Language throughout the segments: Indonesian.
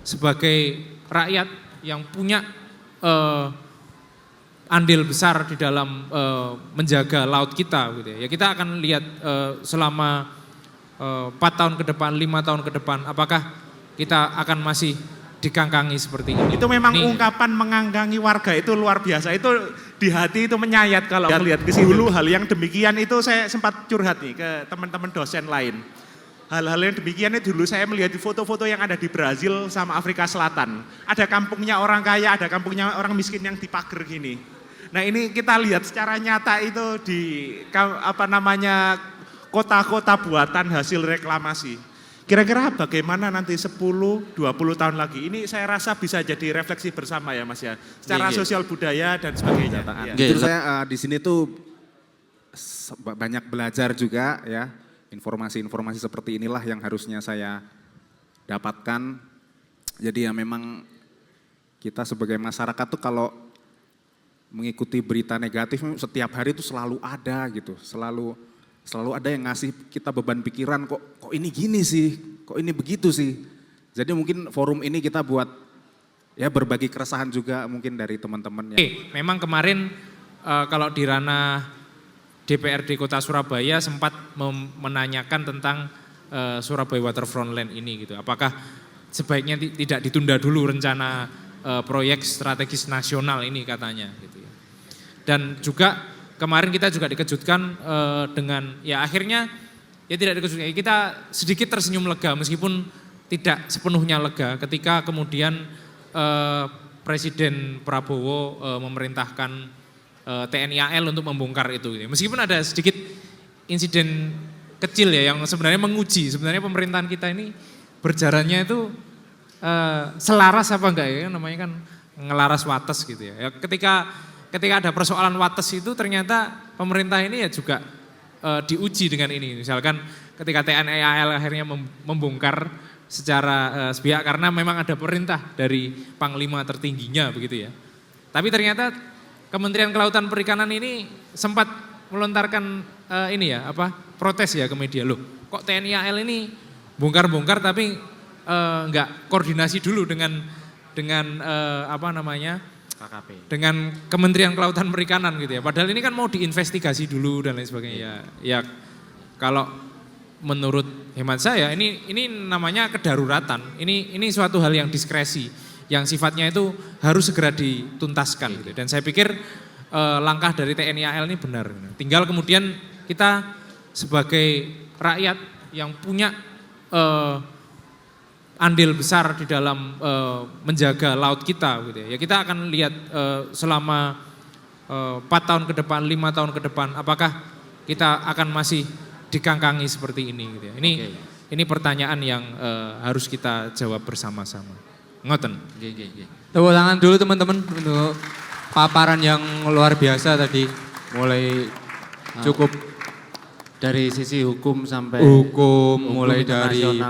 Sebagai rakyat yang punya andil besar di dalam menjaga laut kita gitu ya. Ya kita akan lihat selama 4 tahun ke depan, 5 tahun ke depan apakah kita akan masih dikangkangi seperti ini. Itu memang ini, ungkapan mengangkangi warga itu luar biasa. Itu di hati itu menyayat kalau melihat ke sini. Dulu hal yang demikian itu saya sempat curhat nih ke teman-teman dosen lain. Hal-hal yang demikian itu dulu saya melihat di foto-foto yang ada di Brazil sama Afrika Selatan. Ada kampungnya orang kaya, ada kampungnya orang miskin yang dipager gini. Nah ini kita lihat secara nyata itu di kota-kota buatan hasil reklamasi. Kira-kira bagaimana nanti 10-20 tahun lagi? Ini saya rasa bisa jadi refleksi bersama ya Mas ya. Secara sosial budaya dan sebagainya. Justru saya di sini tuh banyak belajar juga ya. Informasi-informasi seperti inilah yang harusnya saya dapatkan. Jadi ya memang kita sebagai masyarakat tuh kalau mengikuti berita negatif setiap hari itu selalu ada gitu. Selalu ada yang ngasih kita beban pikiran kok ini gini sih, kok ini begitu sih. Jadi mungkin forum ini kita buat ya berbagi keresahan juga mungkin dari teman-teman. Memang kemarin kalau di ranah DPRD Kota Surabaya sempat menanyakan tentang Surabaya Waterfront Land ini gitu. Apakah sebaiknya tidak ditunda dulu rencana proyek strategis nasional ini katanya gitu ya. Dan juga kemarin kita juga dikejutkan dengan ya akhirnya ya tidak dikejutkan. Kita sedikit tersenyum lega meskipun tidak sepenuhnya lega ketika kemudian Presiden Prabowo memerintahkan TNI AL untuk membongkar itu. Meskipun ada sedikit insiden kecil ya yang sebenarnya menguji sebenarnya pemerintahan kita ini berjalannya itu selaras apa enggak ya, namanya kan ngelaras wates gitu ya. Ketika ada persoalan wates itu ternyata pemerintah ini ya juga diuji dengan ini. Misalkan ketika TNI AL akhirnya membongkar secara sepihak karena memang ada perintah dari panglima tertingginya begitu ya. Tapi ternyata Kementerian Kelautan Perikanan ini sempat melontarkan protes ya ke media. Loh kok TNI AL ini bongkar-bongkar tapi enggak koordinasi dulu dengan KKP. Dengan Kementerian Kelautan Perikanan gitu ya. Padahal ini kan mau diinvestigasi dulu dan lain sebagainya. Ya kalau menurut hemat saya ini namanya kedaruratan. Ini suatu hal yang diskresi yang sifatnya itu harus segera dituntaskan gitu. Dan saya pikir langkah dari TNI AL ini benar. Tinggal kemudian kita sebagai rakyat yang punya andil besar di dalam menjaga laut kita gitu ya. Ya kita akan lihat selama 4 tahun ke depan, 5 tahun ke depan apakah kita akan masih dikangkangi seperti ini gitu ya. Ini pertanyaan yang harus kita jawab bersama-sama. Ngoten. Tepuk tangan dulu teman-teman untuk paparan yang luar biasa tadi. Mulai cukup dari sisi hukum sampai mulai dari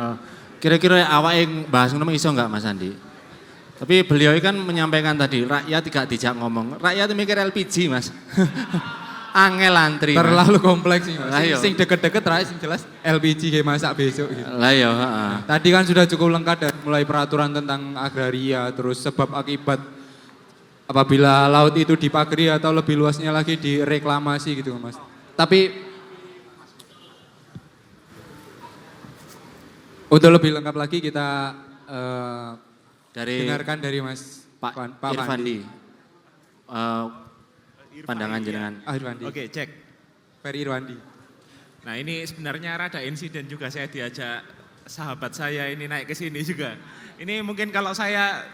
kira-kira awak yang bahas ngono iso enggak Mas Andi? Tapi beliau kan menyampaikan tadi rakyat tidak dijak ngomong. Rakyat mikir LPG Mas. Angel antri. Terlalu kompleks sih Mas. Ayo. Sing deket-deket rakyat sing jelas LPG kayak masak besok gitu. Lah ya, Tadi kan sudah cukup lengkap dari mulai peraturan tentang agraria, terus sebab akibat apabila laut itu dipagari atau lebih luasnya lagi direklamasi gitu Mas. Tapi untuk lebih lengkap lagi kita dengarkan dari Mas Pak Irfandi. Irfandi. Pandangan jenengan. Irfandi. Oke, cek. Ferry Irfandi. Nah ini sebenarnya rada insiden juga saya diajak sahabat saya ini naik ke sini juga. Ini mungkin kalau saya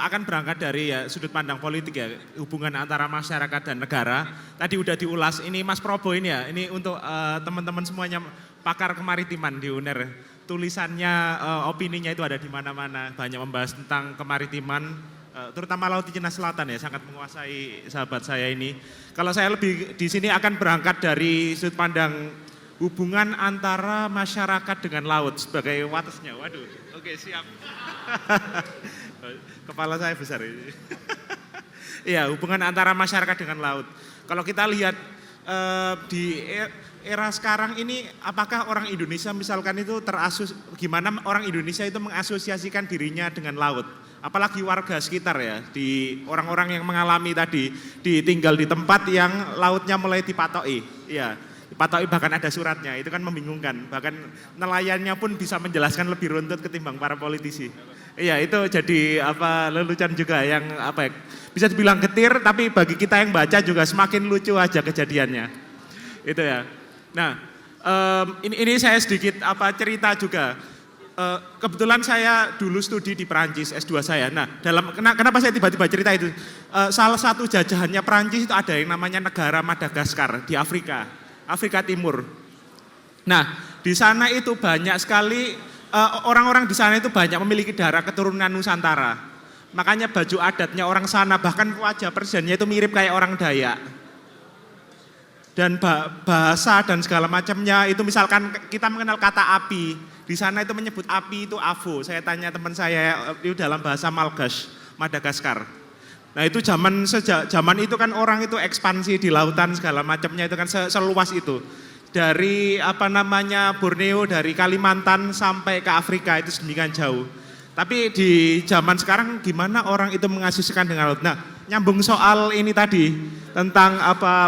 akan berangkat dari ya sudut pandang politik ya, hubungan antara masyarakat dan negara. Tadi udah diulas, ini Mas Probo ini ya, ini untuk teman-teman semuanya pakar kemaritiman di UNER. Tulisannya, opininya itu ada di mana-mana, banyak membahas tentang kemaritiman. Terutama Laut Cina Selatan ya, sangat menguasai sahabat saya ini. Kalau saya lebih di sini akan berangkat dari sudut pandang hubungan antara masyarakat dengan laut sebagai watesnya. Waduh, oke siap. Kepala saya besar ini. Iya, hubungan antara masyarakat dengan laut. Kalau kita lihat di era sekarang ini apakah orang Indonesia misalkan itu gimana orang Indonesia itu mengasosiasikan dirinya dengan laut? Apalagi warga sekitar ya, di orang-orang yang mengalami tadi ditinggal di tempat yang lautnya mulai dipatoki. Iya, dipatoki bahkan ada suratnya. Itu kan membingungkan. Bahkan nelayannya pun bisa menjelaskan lebih runtut ketimbang para politisi. Iya, itu jadi lelucon juga yang bisa dibilang getir, tapi bagi kita yang baca juga semakin lucu aja kejadiannya. Itu ya. Nah, ini saya sedikit cerita juga. Kebetulan saya dulu studi di Perancis S2 saya. Nah, kenapa saya tiba-tiba cerita itu? Salah satu jajahannya Perancis itu ada yang namanya negara Madagaskar di Afrika Timur. Nah, di sana itu banyak sekali orang-orang di sana itu banyak memiliki darah keturunan Nusantara. Makanya baju adatnya orang sana, bahkan wajah presidennya itu mirip kayak orang Dayak. Dan bahasa dan segala macamnya itu misalkan kita mengenal kata api. Di sana itu menyebut api itu avo. Saya tanya teman saya itu dalam bahasa Malgache, Madagaskar. Nah itu zaman itu kan orang itu ekspansi di lautan segala macamnya itu kan seluas itu. Dari Borneo, dari Kalimantan sampai ke Afrika itu sedemikian jauh. Tapi di zaman sekarang gimana orang itu mengasosiasikan dengan laut. Nah nyambung soal ini tadi tentang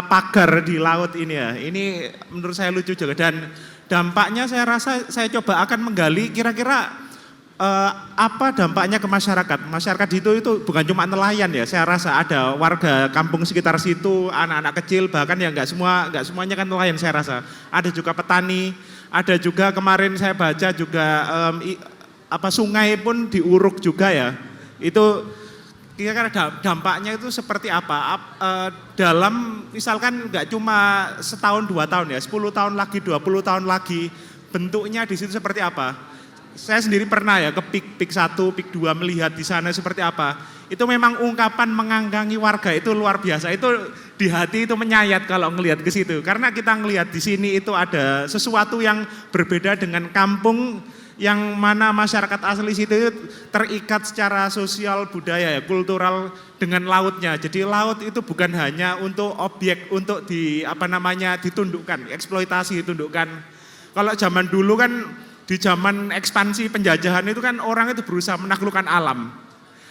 pagar di laut ini ya. Ini menurut saya lucu juga dan dampaknya saya rasa saya coba akan menggali kira-kira apa dampaknya ke masyarakat. Masyarakat itu bukan cuma nelayan ya, saya rasa ada warga kampung sekitar situ, anak-anak kecil bahkan ya nggak semuanya kan nelayan saya rasa. Ada juga petani, ada juga kemarin saya baca juga sungai pun diuruk juga ya. Itu kira-kira dampaknya itu seperti apa? Dalam misalkan nggak cuma setahun 2 tahun ya, 10 tahun lagi, 20 tahun lagi, bentuknya di situ seperti apa? Saya sendiri pernah ya ke PIK 1, PIK 2 melihat di sana seperti apa. Itu memang ungkapan menganggangi warga itu luar biasa. Itu di hati itu menyayat kalau ngelihat ke situ. Karena kita ngelihat di sini itu ada sesuatu yang berbeda dengan kampung yang mana masyarakat asli situ terikat secara sosial, budaya, kultural dengan lautnya. Jadi laut itu bukan hanya untuk objek untuk ditundukkan, eksploitasi ditundukkan. Kalau zaman dulu kan di zaman ekspansi penjajahan itu kan orang itu berusaha menaklukkan alam.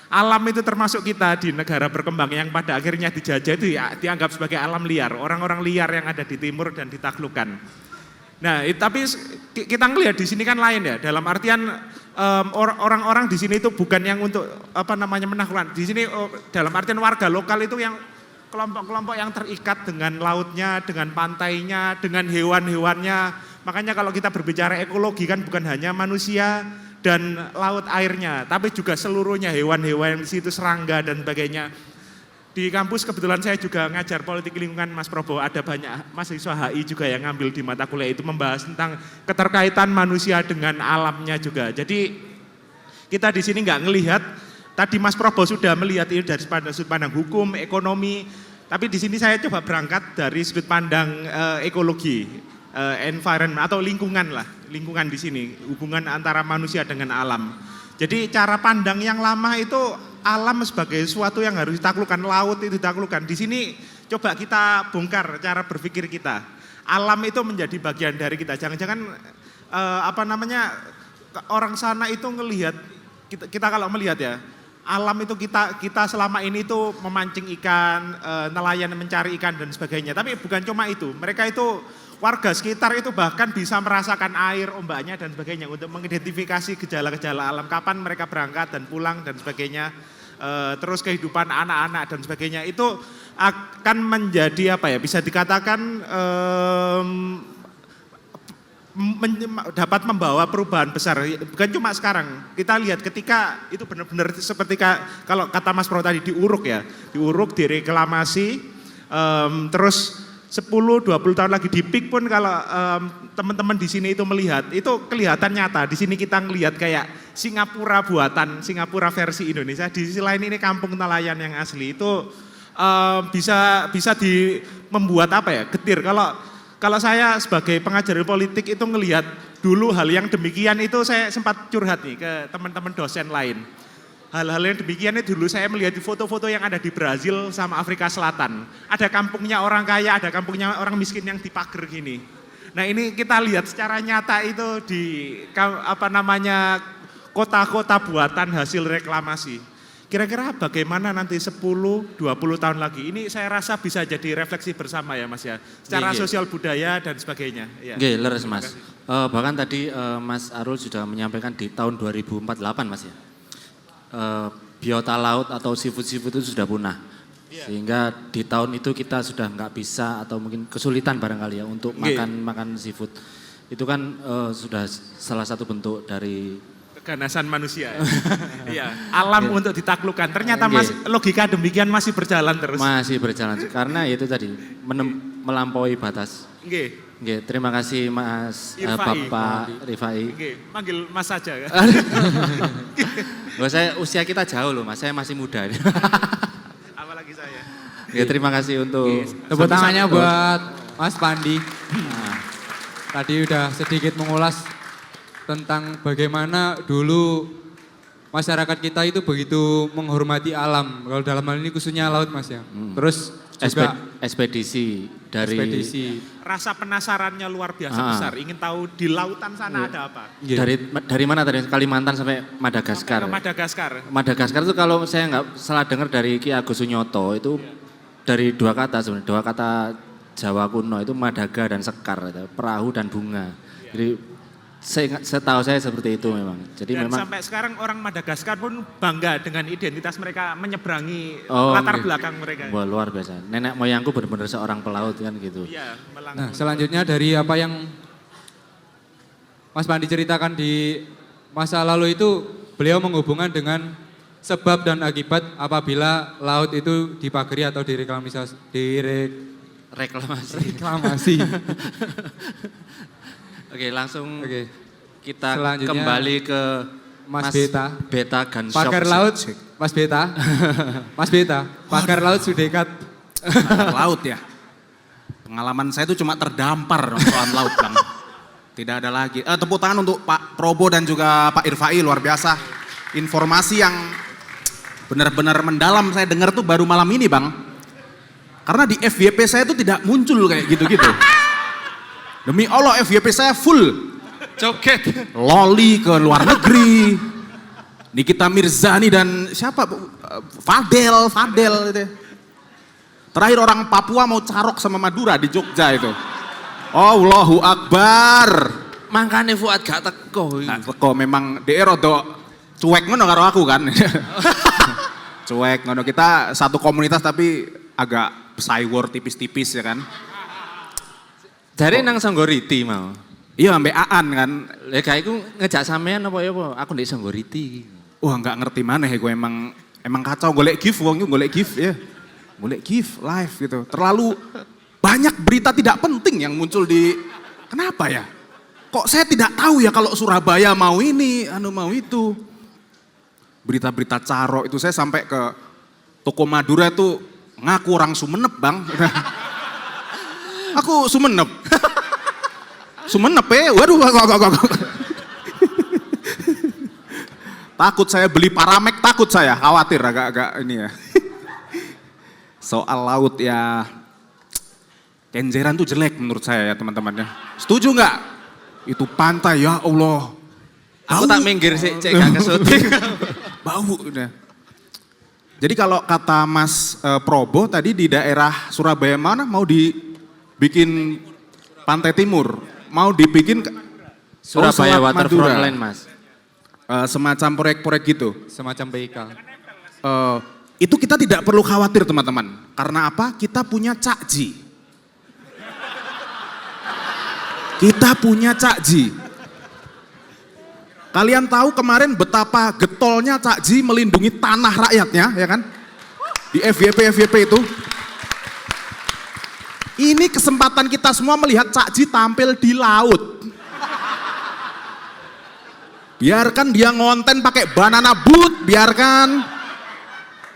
Alam itu termasuk kita di negara berkembang yang pada akhirnya dijajah itu ya, dianggap sebagai alam liar, orang-orang liar yang ada di timur dan ditaklukkan. Nah, tapi kita ngelihat di sini kan lain ya. Dalam artian orang-orang di sini itu bukan yang untuk menaklukkan. Di sini dalam artian warga lokal itu yang kelompok-kelompok yang terikat dengan lautnya, dengan pantainya, dengan hewan-hewannya. Makanya kalau kita berbicara ekologi kan bukan hanya manusia dan laut airnya, tapi juga seluruhnya hewan-hewan di situ, serangga dan sebagainya. Di kampus kebetulan saya juga ngajar politik lingkungan Mas Probo, ada banyak mahasiswa HI juga yang ngambil di mata kuliah itu membahas tentang keterkaitan manusia dengan alamnya juga. Jadi kita di sini nggak ngelihat, tadi Mas Probo sudah melihat ini dari sudut pandang hukum, ekonomi, tapi di sini saya coba berangkat dari sudut pandang ekologi, environment atau lingkungan lah, lingkungan di sini, hubungan antara manusia dengan alam. Jadi cara pandang yang lama itu alam sebagai sesuatu yang harus ditaklukkan, laut itu ditaklukkan. Di sini coba kita bongkar cara berpikir kita. Alam itu menjadi bagian dari kita. Jangan-jangan orang sana itu ngelihat kita kalau melihat ya, alam itu kita selama ini itu memancing ikan, nelayan mencari ikan dan sebagainya. Tapi bukan cuma itu. Mereka itu warga sekitar itu bahkan bisa merasakan air, ombaknya dan sebagainya untuk mengidentifikasi gejala-gejala alam, kapan mereka berangkat dan pulang dan sebagainya, terus kehidupan anak-anak dan sebagainya itu akan menjadi bisa dikatakan dapat membawa perubahan besar. Bukan cuma sekarang, kita lihat ketika itu benar-benar seperti kalau kata Mas Pro tadi diuruk ya, diuruk, direklamasi, terus 10-20 tahun lagi di PIK pun kalau teman-teman di sini itu melihat, itu kelihatan nyata. Di sini kita ngelihat kayak Singapura buatan, Singapura versi Indonesia. Di sisi lain ini kampung nelayan yang asli itu bisa membuat getir. Kalau saya sebagai pengajar politik itu ngelihat dulu hal yang demikian itu saya sempat curhat nih ke teman-teman dosen lain. Hal-hal yang demikian itu dulu saya melihat di foto-foto yang ada di Brazil sama Afrika Selatan. Ada kampungnya orang kaya, ada kampungnya orang miskin yang dipager gini. Nah ini kita lihat secara nyata itu di kota-kota buatan hasil reklamasi. Kira-kira bagaimana nanti 10-20 tahun lagi? Ini saya rasa bisa jadi refleksi bersama ya Mas ya. Secara sosial budaya dan sebagainya. Ya. Nggih, leres Mas. Bahkan tadi Mas Arul sudah menyampaikan di tahun 2048 Mas ya. Biota laut atau seafood itu sudah punah. Sehingga di tahun itu kita sudah nggak bisa atau mungkin kesulitan barangkali ya untuk makan seafood. Itu kan sudah salah satu bentuk dari keganasan manusia. Iya, alam untuk ditaklukkan. Ternyata Mas logika demikian masih berjalan terus. Masih berjalan karena itu tadi melampaui batas. Nggih, terima kasih Mas Bapak Rifai. Nggih, manggil Mas saja ya. Saya usia kita jauh loh Mas, saya masih muda. Apalagi saya. Ya, terima kasih untuk tepuk tangannya buat Mas Pandi. Nah, tadi udah sedikit mengulas tentang bagaimana dulu masyarakat kita itu begitu menghormati alam. Kalau dalam hal ini khususnya laut Mas ya. Terus juga ekspedisi dari rasa penasarannya luar biasa besar. Ingin tahu di lautan sana ada apa. Dari mana tadi? Kalimantan sampai Madagaskar. Sampai ke Madagaskar. Madagaskar itu kalau saya nggak salah dengar dari Ki Agus Sunyoto itu dari dua kata sebenarnya, dua kata Jawa kuno itu madaga dan sekar, perahu dan bunga. Jadi setahu saya seperti itu memang. Jadi dan memang sampai sekarang orang Madagaskar pun bangga dengan identitas mereka menyeberangi latar belakang mereka. Wah, luar biasa. Nenek moyangku benar-benar seorang pelaut kan gitu. Iya, nah, selanjutnya dari apa yang Mas Pandi ceritakan di masa lalu itu, beliau menghubungkan dengan sebab dan akibat apabila laut itu dipagari atau reklamasi. Oke, langsung kita selanjutnya, kembali ke Mas Beta. Beta Gunshop. Pakar laut, Mas Beta. Mas Beta, pakar laut Sudekat. Laut ya. Pengalaman saya itu cuma terdampar soal laut Bang. Tidak ada lagi. Tepuk tangan untuk Pak Probo dan juga Pak Irfai, luar biasa. Informasi yang benar-benar mendalam saya dengar tuh baru malam ini Bang. Karena di FYP saya tuh tidak muncul kayak gitu-gitu. Demi Allah FYP saya full. Joget. Loli ke luar negeri. Nikita Mirzani dan siapa? Fadel itu. Terakhir orang Papua mau carok sama Madura di Jogja itu. Allahu Akbar. Mangkane Fuad gak teko. Nah, teko memang daerah do cuek ngono karo aku kan. Cuek ngono, kita satu komunitas tapi agak cywar tipis-tipis ya kan. Dari nang Sanggoriti mau. Iya ambek Aan kan. Lah kae iku ngejak sampean apa ya apa? Aku ndek Sanggoriti. Wah enggak ngerti mana ya gue emang kacau golek gift wong golek gift ya. Golek gift live gitu. Terlalu banyak berita tidak penting yang muncul di kenapa ya? Kok saya tidak tahu ya kalau Surabaya mau ini, mau itu. Berita-berita caro itu saya sampai ke toko Madura itu ngaku orang Sumenep Bang. Aku Sumenep. Sumenep ya, waduh. Takut saya beli Paramek, takut saya, khawatir agak-agak ini ya. Soal laut ya, Kenjeran tuh jelek menurut saya ya teman-teman ya. Setuju nggak? Itu pantai ya Allah. Aku tak minggir sih, cek gak kesuting. Bau udah. Jadi kalau kata Mas Probo tadi di daerah Surabaya mana mau dibikin pantai timur, mau dibikin Surabaya Selat Waterfront Madura. Line Mas. Semacam proyek-proyek gitu. Semacam PIK. Itu kita tidak perlu khawatir teman-teman. Karena apa? Kita punya Cakji. Kita punya Cakji. Kalian tahu kemarin betapa getolnya Cakji melindungi tanah rakyatnya, ya kan? Di FYP itu. Ini kesempatan kita semua melihat Cakji tampil di laut. Biarkan dia ngonten pakai banana boat, biarkan.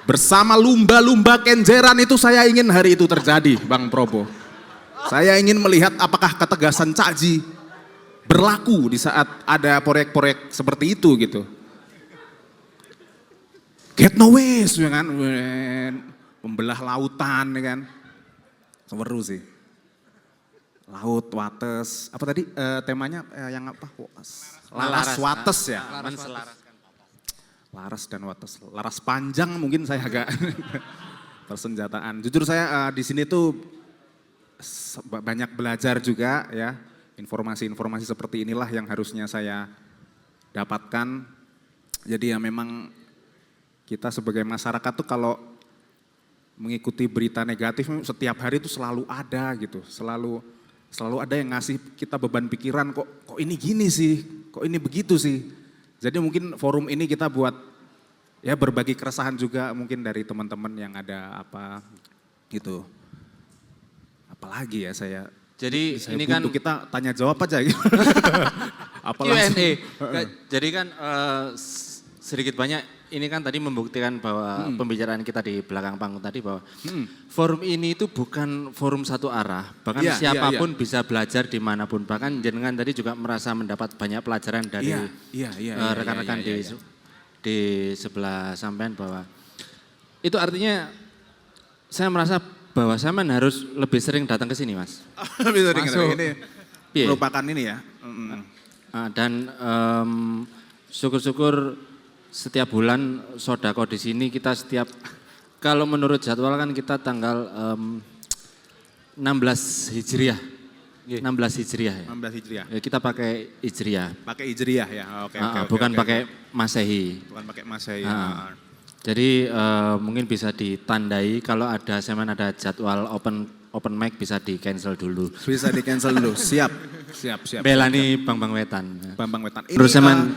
Bersama lumba-lumba Kenjeran itu saya ingin hari itu terjadi, Bang Probo. Saya ingin melihat apakah ketegasan Cakji berlaku di saat ada proyek-proyek seperti itu gitu. Get no waste, ya kan? Membelah lautan, ya kan? Seru sih. laut, wates, apa tadi temanya yang apa? Laras, Wates ya. Menselaraskan. Laras dan wates, laras panjang mungkin saya agak persenjataan. Jujur saya di sini tuh banyak belajar juga ya. Informasi-informasi seperti inilah yang harusnya saya dapatkan. Jadi ya memang kita sebagai masyarakat tuh kalau mengikuti berita negatif setiap hari itu selalu ada gitu. Selalu ada yang ngasih kita beban pikiran, kok ini gini sih, kok ini begitu sih. Jadi mungkin forum ini kita buat ya berbagi keresahan juga mungkin dari teman-teman yang ada apa gitu. Apalagi ya Jadi saya ini buntu, kan kita tanya jawab aja gitu. Q&A. Jadi kan sedikit banyak ini kan tadi membuktikan bahwa pembicaraan kita di belakang panggung tadi bahwa forum ini itu bukan forum satu arah. Bahkan Iya, siapapun bisa belajar dimanapun. Bahkan jenengan tadi juga merasa mendapat banyak pelajaran dari rekan-rekan di sebelah sampean bahwa itu artinya saya merasa bahwa sampean harus lebih sering datang ke sini, Mas. Bisa Masuk. ini Iya. merupakan ini ya. Dan syukur-syukur setiap bulan sodako di sini kita kalau menurut jadwal kan kita tanggal 16 Hijriah. 16 Hijriah ya. 16 Hijriah. Ya, kita pakai Hijriah. Pakai Hijriah ya. Oke. Bukan pakai Masehi. Bukan pakai Masehi. Jadi mungkin bisa ditandai kalau ada jadwal open mic bisa di cancel dulu. Bisa di cancel dulu. Siap. Belani Bang Wetan. Bambang Wetan. Terus Semen,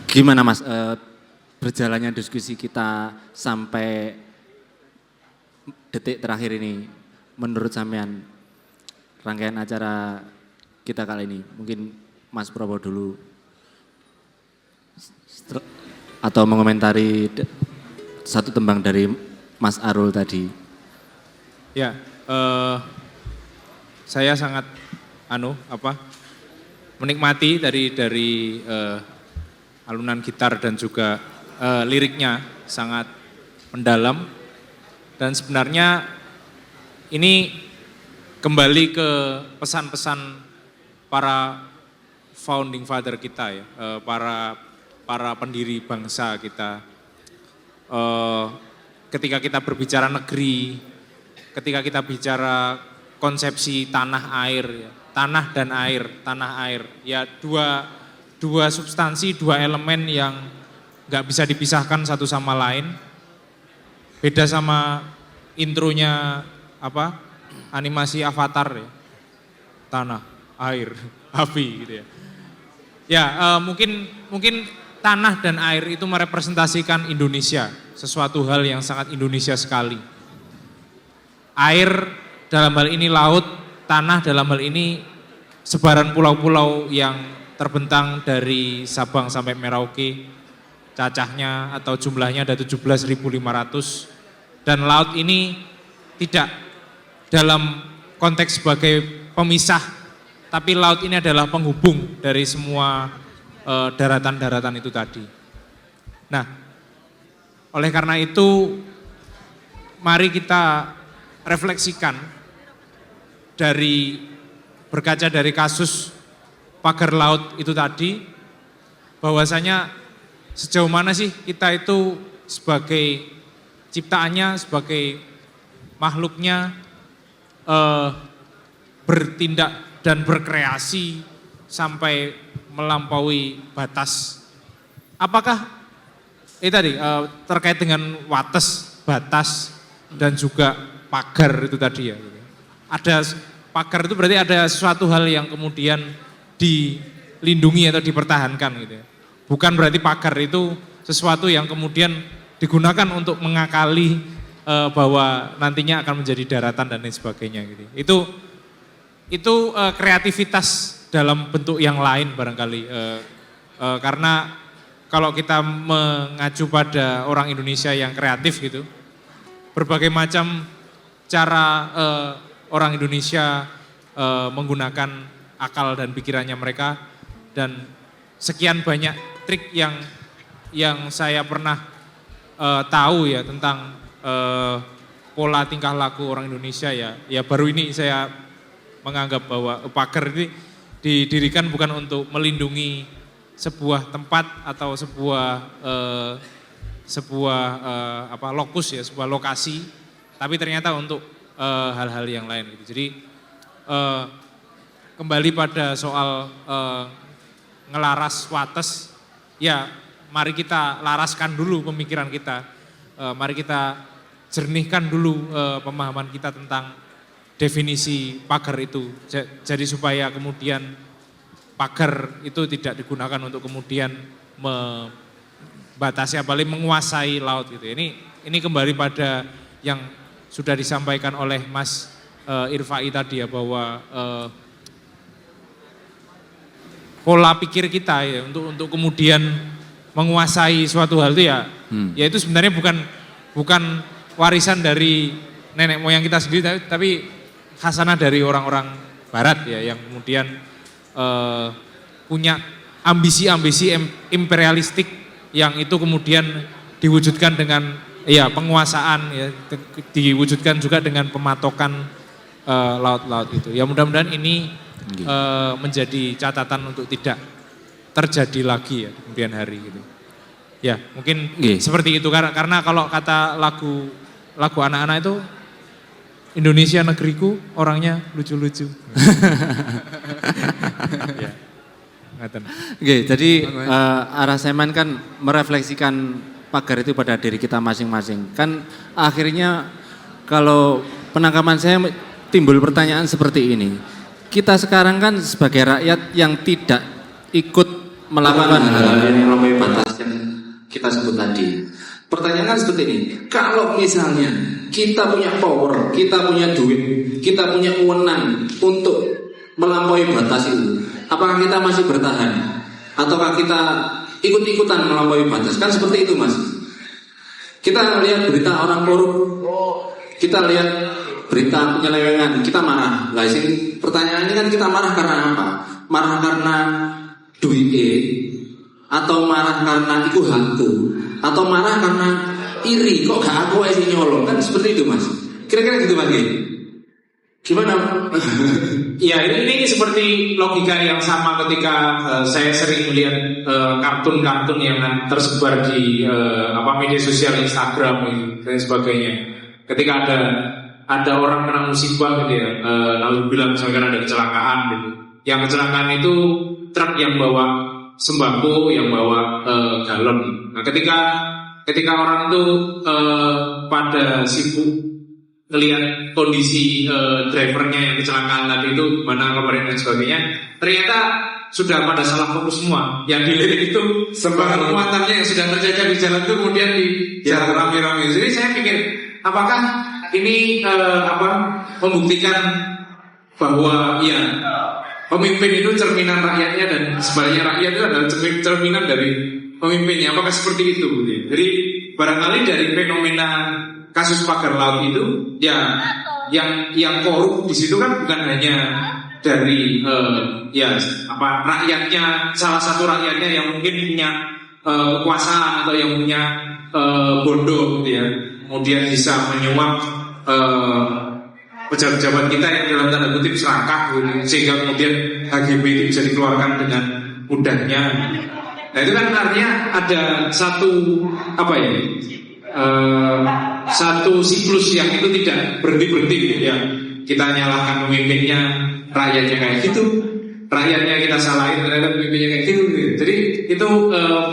gimana Mas berjalannya diskusi kita sampai detik terakhir ini menurut sampean rangkaian acara kita kali ini? Mungkin Mas Probo dulu atau mengomentari satu tembang dari Mas Arul tadi. Ya, saya sangat menikmati dari alunan gitar dan juga liriknya sangat mendalam dan sebenarnya ini kembali ke pesan-pesan para founding father kita ya, para pendiri bangsa kita. Ketika kita berbicara negeri, ketika kita bicara konsepsi tanah air, ya, tanah dan tanah air, ya dua substansi, dua elemen yang nggak bisa dipisahkan satu sama lain. Beda sama intronya animasi Avatar ya, tanah, air, api gitu ya. Ya mungkin tanah dan air itu merepresentasikan Indonesia, sesuatu hal yang sangat Indonesia sekali. Air dalam hal ini laut, tanah dalam hal ini sebaran pulau-pulau yang terbentang dari Sabang sampai Merauke, cacahnya atau jumlahnya ada 17.500 dan laut ini tidak dalam konteks sebagai pemisah, tapi laut ini adalah penghubung dari semua daratan-daratan itu tadi. Nah, oleh karena itu mari kita refleksikan berkaca dari kasus pagar laut itu tadi, bahwasanya sejauh mana sih kita itu sebagai ciptaannya, sebagai makhluknya bertindak dan berkreasi sampai melampaui batas. Apakah terkait dengan wates, batas dan juga pagar itu tadi ya. Ada pagar itu berarti ada sesuatu hal yang kemudian dilindungi atau dipertahankan gitu ya. Bukan berarti pagar itu sesuatu yang kemudian digunakan untuk mengakali bahwa nantinya akan menjadi daratan dan lain sebagainya gitu. Itu kreativitas dalam bentuk yang lain barangkali. Karena kalau kita mengacu pada orang Indonesia yang kreatif gitu, berbagai macam cara orang Indonesia menggunakan akal dan pikirannya mereka, dan sekian banyak trik yang saya pernah tahu ya tentang pola tingkah laku orang Indonesia ya baru ini saya menganggap bahwa pagar ini didirikan bukan untuk melindungi sebuah tempat atau sebuah lokus ya, sebuah lokasi, tapi ternyata untuk hal-hal yang lain gitu. Jadi kembali pada soal ngelaras wates, ya mari kita laraskan dulu pemikiran kita, mari kita jernihkan dulu pemahaman kita tentang definisi pagar itu. Jadi supaya kemudian pagar itu tidak digunakan untuk kemudian membatasi apalagi menguasai laut gitu. Ini kembali pada yang sudah disampaikan oleh Mas Irfai tadi ya, bahwa pola pikir kita ya untuk kemudian menguasai suatu hal itu ya, ya itu sebenarnya bukan warisan dari nenek moyang kita sendiri, tapi khasanah dari orang-orang Barat ya, yang kemudian punya ambisi-ambisi imperialistik yang itu kemudian diwujudkan dengan ya penguasaan ya, diwujudkan juga dengan pematokan laut-laut itu. Ya mudah-mudahan ini menjadi catatan untuk tidak terjadi lagi ya di kemudian hari gitu. Ya mungkin seperti itu, karena kalau kata lagu anak-anak itu, Indonesia negeriku, orangnya lucu-lucu. Ya. Jadi arah Seman kan merefleksikan pagar itu pada diri kita masing-masing. Kan akhirnya kalau penangkapan saya timbul pertanyaan seperti ini. Kita sekarang kan sebagai rakyat yang tidak ikut melakukan hal-hal yang melampaui batas yang kita sebut tadi. Pertanyaan kan seperti ini, kalau misalnya kita punya power, kita punya duit, kita punya wewenang untuk melampaui batas itu, apakah kita masih bertahan? Ataukah kita ikut-ikutan melampaui batas? Kan seperti itu Mas. Kita lihat berita orang korup, kita lihat berita penyelewengan, kita marah. Lah sing pertanyaan ini kan kita marah karena apa? Marah karena duit, atau marah karena iku hantu, atau marah karena iri, kok gak aku aja nyolong, kan seperti itu Mas. Kira-kira gitu Mas. Gimana? Ya ini seperti logika yang sama ketika saya sering melihat kartun-kartun yang tersebar di media sosial, Instagram dan sebagainya. Ketika ada orang kena musibah gitu ya, lalu bilang misalkan ada kecelakaan gitu. Yang kecelakaan itu truk yang bawa sembako, yang bawa galon. Nah ketika orang itu pada sibuk ngelihat kondisi drivernya yang kecelakaan tadi itu mana kemarin dan sebagainya, ternyata sudah pada salah fokus semua. Yang dilirik itu sembako muatannya yang sudah terjaga di jalan itu kemudian di jalan rame-rame. Jadi saya pikir apakah ini membuktikan bahwa ya pemimpin itu cerminan rakyatnya dan sebaliknya rakyat itu adalah cerminan dari pemimpinnya. Apakah seperti itu? Jadi barangkali dari fenomena kasus pagar laut itu ya yang korup di situ kan bukan hanya dari rakyatnya, salah satu rakyatnya yang mungkin punya kekuasaan atau yang punya bondo gitu ya, kemudian bisa menyuap pejabat-pejabat kita yang dalam tanda kutip serakah gitu, sehingga kemudian HGB itu bisa dikeluarkan dengan mudahnya. Nah itu kan artinya ada satu siklus yang itu tidak berhenti gitu ya. Kita nyalahkan pemimpinnya, rakyatnya kayak gitu, rakyatnya kita salahin, ternyata pemimpinnya kayak gitu. Jadi itu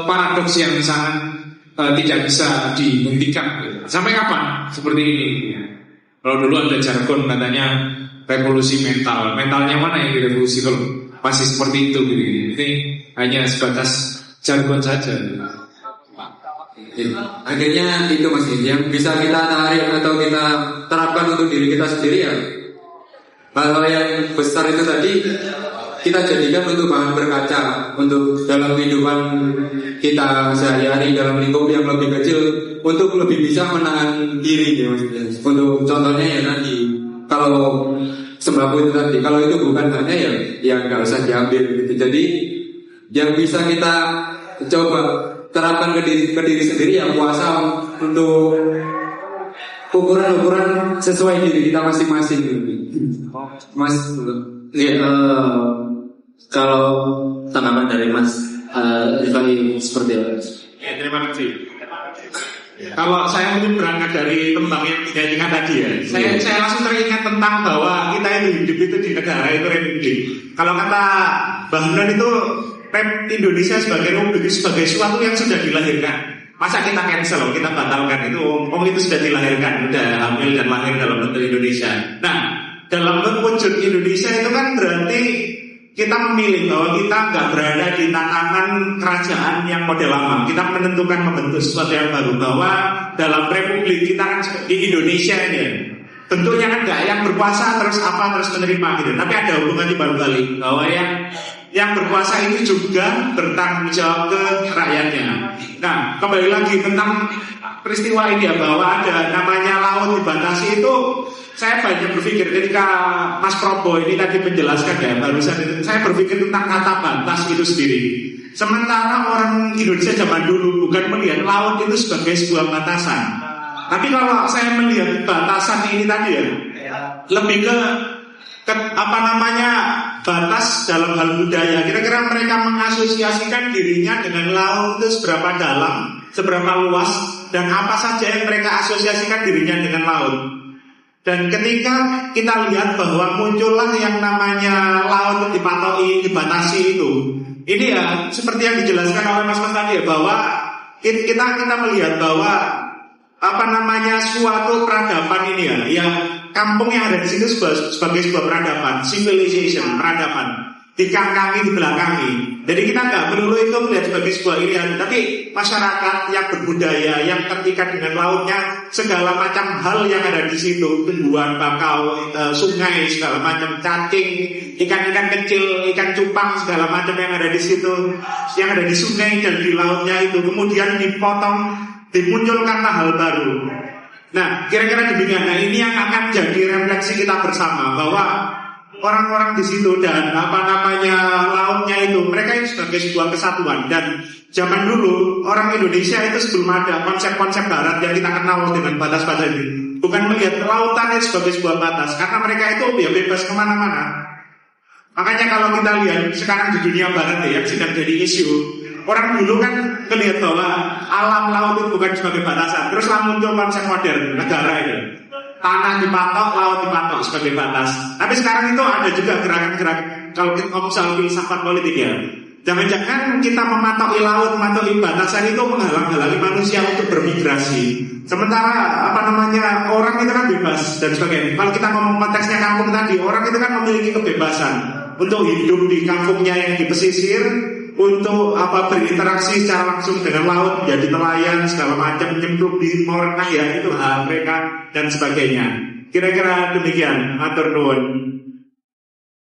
paradoks yang sangat tidak bisa dihentikan gitu. Sampai kapan seperti ini ya. Kalau dulu ada jargon katanya revolusi mental. Mentalnya mana yang direvolusi kalau masih seperti itu gitu. Ini hanya sebatas jargon saja. Akhirnya itu Mas, yang bisa kita tarik atau kita terapkan untuk diri kita sendiri ya. Hal-hal yang besar itu tadi kita jadikan untuk bahan berkaca untuk dalam kehidupan kita sehari-hari dalam lingkup yang lebih kecil, untuk lebih bisa menahan diri ya maksudnya. Untuk contohnya ya tadi, kalau sembako itu tadi, kalau itu bukan hanya ya nggak usah diambil gitu. Jadi yang bisa kita coba terapkan ke diri sendiri ya, puasa untuk ukuran-ukuran sesuai diri kita masing-masing gitu. Mas, ya, kalau tanggapan dari Mas Rifai seperti apa? Ya, terima kasih. Kalau saya mungkin berangkat dari tembang yang diingat tadi ya, saya langsung teringat tentang bahwa kita itu hidup itu di negara itu republik. Kalau kata Bahlan itu Indonesia sebagai republik sebagai suatu yang sudah dilahirkan. Masa kita cancel, kita batalkan itu, itu sudah dilahirkan, sudah hamil dan lahir dalam bentuk Indonesia. Nah, dalam wujud Indonesia itu kan berarti kita memilih bahwa kita nggak berada di tatanan kerajaan yang model lama. Kita menentukan membentuk sesuatu yang baru, bahwa dalam republik kita kan di Indonesia ini bentuknya kan nggak yang berkuasa terus menerima gitu. Tapi ada hubungan di balik bahwa yang berkuasa ini juga bertanggung jawab ke rakyatnya. Nah, kembali lagi tentang peristiwa ini ya, bahwa ada namanya laut dibatasi itu, saya banyak berpikir ketika Mas Probo ini tadi menjelaskan ya, barusan itu, saya berpikir tentang kata batas itu sendiri. Sementara orang Indonesia zaman dulu bukan melihat laut itu sebagai sebuah batasan. Tapi kalau saya melihat batasan ini tadi ya, lebih ke batas dalam hal budaya. Kira-kira mereka mengasosiasikan dirinya dengan laut itu seberapa dalam, seberapa luas, dan apa saja yang mereka asosiasikan dirinya dengan laut. Dan ketika kita lihat bahwa muncullah yang namanya laut dibatasi itu, ini ya seperti yang dijelaskan oleh Mas tadi ya, bahwa kita melihat bahwa suatu peradaban ini ya kampung yang ada di situ sebagai sebuah peradaban, civilization, peradaban, dikangkangi, dibelakangi. Jadi kita nggak perlu itu melihat sebagai sebuah irian, tapi masyarakat yang berbudaya, yang terikat dengan lautnya, segala macam hal yang ada di situ, tumbuhan, bakau, sungai, segala macam, cacing, ikan-ikan kecil, ikan cupang, segala macam yang ada di situ, yang ada di sungai dan di lautnya itu, kemudian dipotong, dimunculkanlah hal baru. Nah, kira-kira demikian. Nah, ini yang akan jadi refleksi kita bersama, bahwa orang-orang di situ dan lautnya itu, mereka itu sebagai sebuah kesatuan. Dan zaman dulu orang Indonesia itu sebelum ada konsep-konsep barat yang kita kenal dengan batas-batas ini, bukan melihat lautan itu sebagai sebuah batas, karena mereka itu ya bebas kemana-mana. Makanya kalau kita lihat sekarang di dunia barat ya, yang sedang jadi isu, orang dulu kan melihat bahwa alam laut itu bukan sebagai batasan. Terus muncul konsep modern negara itu, tanah dipatok, laut dipatok sebagai batas. Tapi sekarang itu ada juga gerakan-gerakan, kalau kita ngomong soal filsafat politik ya, jangan-jangan kita mematoki laut, mematoki batasan itu menghalang-halangi manusia untuk bermigrasi. Sementara orang itu kan bebas dan sebagainya. Kalau kita ngomong konteksnya kampung tadi, orang itu kan memiliki kebebasan untuk hidup di kampungnya yang di pesisir, untuk berinteraksi secara langsung dengan laut, jadi nelayan segala macam, nyemplung di renang ya, itu hak mereka dan sebagainya. Kira-kira demikian. Matur nuwun.